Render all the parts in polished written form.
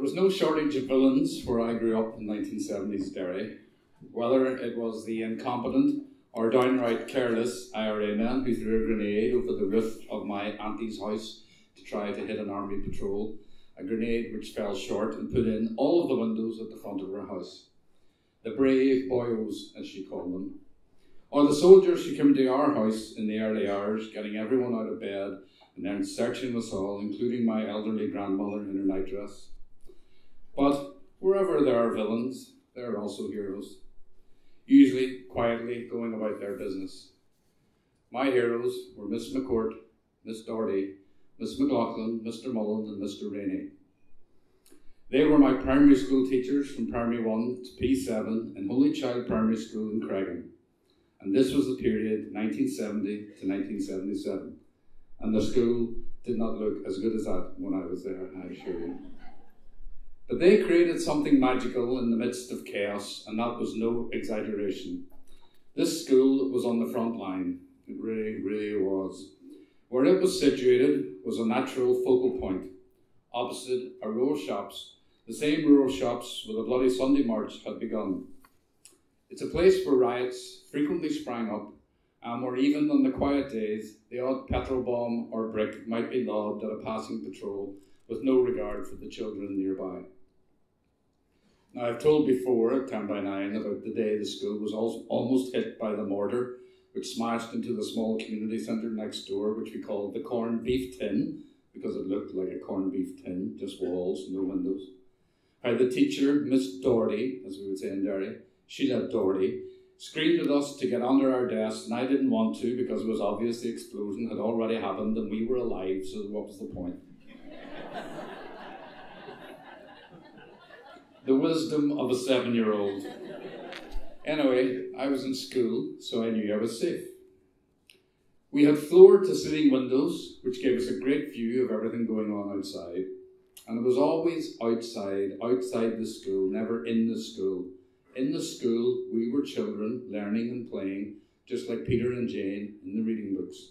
was no shortage of villains where I grew up in 1970s Derry, whether it was the incompetent or downright careless IRA man who threw a grenade over the roof of my auntie's house to try to hit an army patrol, a grenade which fell short and put in all of the windows at the front of her house. The brave boyos, as she called them. Or the soldiers who came to our house in the early hours, getting everyone out of bed and then searching us all, including my elderly grandmother in her nightdress. But wherever there are villains, there are also heroes, usually quietly going about their business. My heroes were Miss McCourt, Miss Doherty, Miss McLaughlin, Mr. Mullen and Mr. Rainey. They were my primary school teachers from Primary 1 to P7 in Holy Child Primary School in Creggan. And this was the period 1970 to 1977. And the school did not look as good as that when I was there, I assure you. But they created something magical in the midst of chaos, and that was no exaggeration. This school was on the front line. It really, really was. Where it was situated was a natural focal point, opposite a row of shops, the same row of shops where the bloody Sunday March had begun. It's a place where riots frequently sprang up, and where even on the quiet days, the odd petrol bomb or brick might be lobbed at a passing patrol with no regard for the children nearby. Now, I've told before at 10 by 9 about the day the school was almost hit by the mortar, which smashed into the small community centre next door, which we called the corned beef tin, because it looked like a corned beef tin, just walls, no windows. How the teacher, Miss Doherty, as we would say in Derry, Sheila Doherty, screamed at us to get under our desks, and I didn't want to because it was obvious the explosion had already happened and we were alive, so what was the point? The wisdom of a 7-year-old. Anyway, I was in school, so I knew I was safe. We had floor-to-ceiling windows, which gave us a great view of everything going on outside. And it was always outside the school, never in the school. In the school, we were children learning and playing, just like Peter and Jane in the reading books.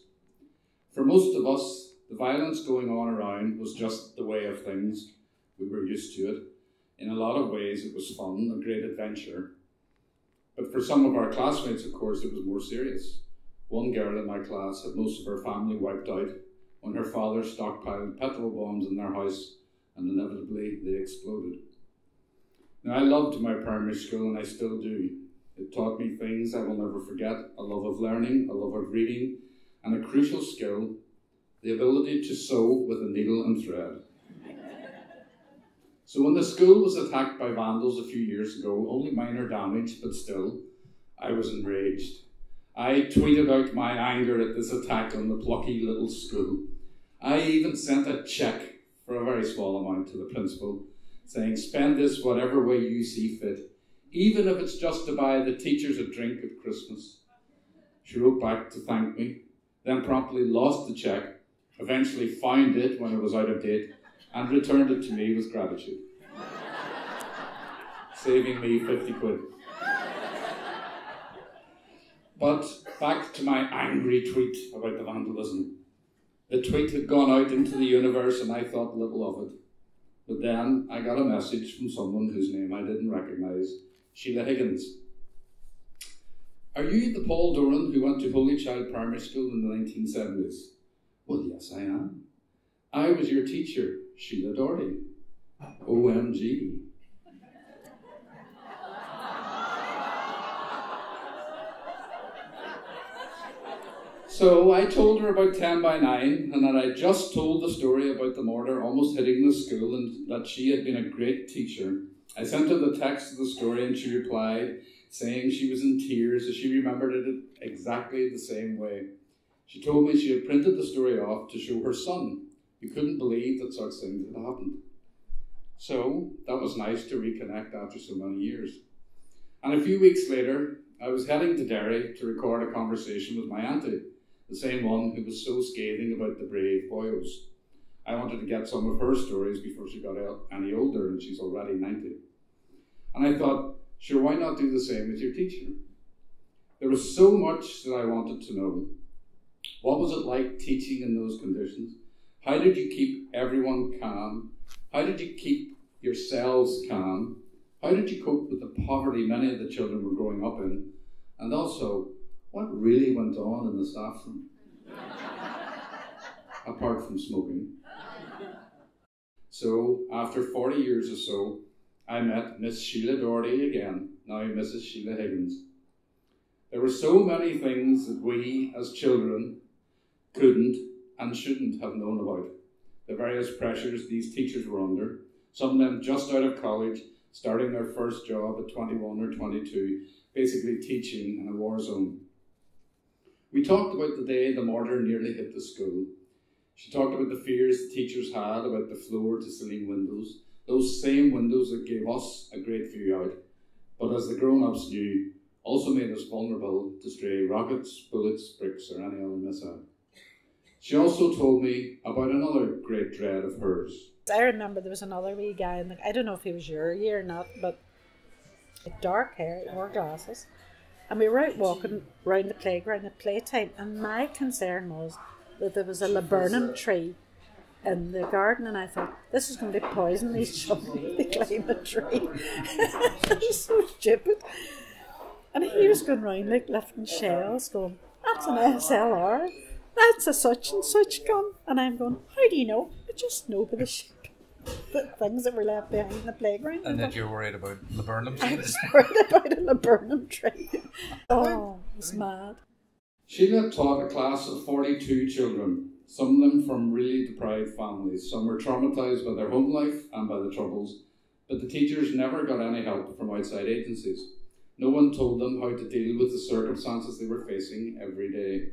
For most of us, the violence going on around was just the way of things. We were used to it. In a lot of ways, it was fun, a great adventure. But for some of our classmates, of course, it was more serious. One girl in my class had most of her family wiped out when her father stockpiled petrol bombs in their house, and inevitably they exploded. Now, I loved my primary school, and I still do. It taught me things I will never forget, a love of learning, a love of reading, and a crucial skill, the ability to sew with a needle and thread. So when the school was attacked by vandals a few years ago, only minor damage, but still, I was enraged. I tweeted out my anger at this attack on the plucky little school. I even sent a check for a very small amount to the principal, saying, spend this whatever way you see fit, even if it's just to buy the teachers a drink at Christmas. She wrote back to thank me, then promptly lost the check, eventually found it when it was out of date, and returned it to me with gratitude, saving me 50 quid. But back to my angry tweet about the vandalism. The tweet had gone out into the universe and I thought little of it. But then I got a message from someone whose name I didn't recognise, Sheila Higgins. Are you the Paul Doran who went to Holy Child Primary School in the 1970s? Well, yes, I am. I was your teacher, Sheila Doherty. OMG. So I told her about 10 by 9 and that I just told the story about the mortar almost hitting the school and that she had been a great teacher. I sent her the text of the story and she replied, saying she was in tears as she remembered it exactly the same way. She told me she had printed the story off to show her son, who couldn't believe that such things had happened. So that was nice to reconnect after so many years. And a few weeks later, I was heading to Derry to record a conversation with my auntie, the same one who was so scathing about the brave boyos. I wanted to get some of her stories before she got any older, and she's already 90. And I thought, sure, why not do the same with your teacher? There was so much that I wanted to know. What was it like teaching in those conditions? How did you keep everyone calm? How did you keep yourselves can, how did you cope with the poverty many of the children were growing up in? And also, what really went on in the staff room? Apart from smoking. So, after 40 years or so, I met Miss Sheila Doherty again, now Mrs. Sheila Higgins. There were so many things that we, as children, couldn't and shouldn't have known about. The various pressures these teachers were under, some of them just out of college, starting their first job at 21 or 22, basically teaching in a war zone. We talked about the day the mortar nearly hit the school. She talked about the fears the teachers had about the floor-to-ceiling windows, those same windows that gave us a great view out, but as the grown-ups knew, also made us vulnerable to stray rockets, bullets, bricks, or any other mishap. She also told me about another great dread of hers. I remember there was another wee guy, I don't know if he was your year or not, but dark hair, wore glasses, and we were out walking around the playground at playtime, and my concern was that there was a laburnum tree in the garden, and I thought, this is going to be poison, these children, they climb a tree. It was so stupid. And he was going round like lifting shells, going, that's an SLR, that's a such and such gun. And I'm going, how do you know? I just know by the shape, the things that were left behind in the playground. And then you're worried about laburnum trees? I was worried about a laburnum tree. Oh, it was mad. Sheila taught a class of 42 children, some of them from really deprived families. Some were traumatised by their home life and by the Troubles, but the teachers never got any help from outside agencies. No one told them how to deal with the circumstances they were facing every day.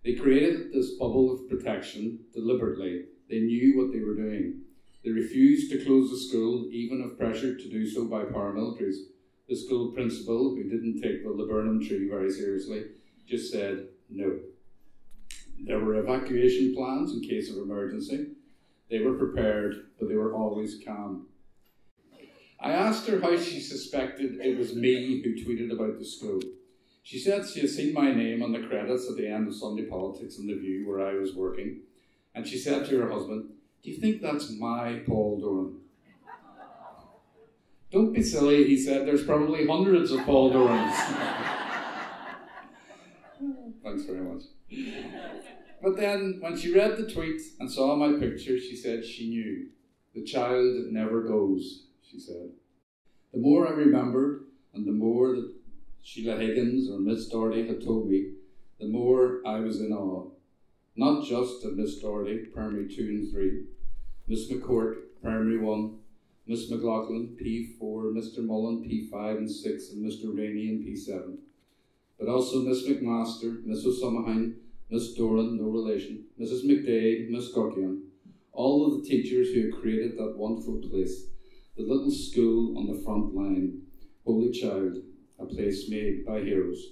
They created this bubble of protection deliberately. They knew what they were doing. They refused to close the school, even if pressured to do so by paramilitaries. The school principal, who didn't take the laburnum tree very seriously, just said no. There were evacuation plans in case of emergency. They were prepared, but they were always calm. I asked her how she suspected it was me who tweeted about the school. She said she had seen my name on the credits at the end of Sunday Politics in the View where I was working, and she said to her husband, do you think that's my Paul Doran? Don't be silly, he said, there's probably hundreds of Paul Dorans. Thanks very much. But then, when she read the tweet and saw my picture, she said she knew. The child never goes, she said. The more I remembered, and the more that Sheila Higgins or Miss Doherty had told me, the more I was in awe. Not just of Miss Doherty, Primary 2 and 3, Miss McCourt, Primary 1, Miss McLaughlin, P4, Mr. Mullen, P5 and 6, and Mr. Rainey in P7, but also Miss McMaster, Miss O'Summahine, Miss Doran, no relation, Mrs. McDade, Miss Gockian, all of the teachers who had created that wonderful place, the little school on the front line, Holy Child, a place made by heroes.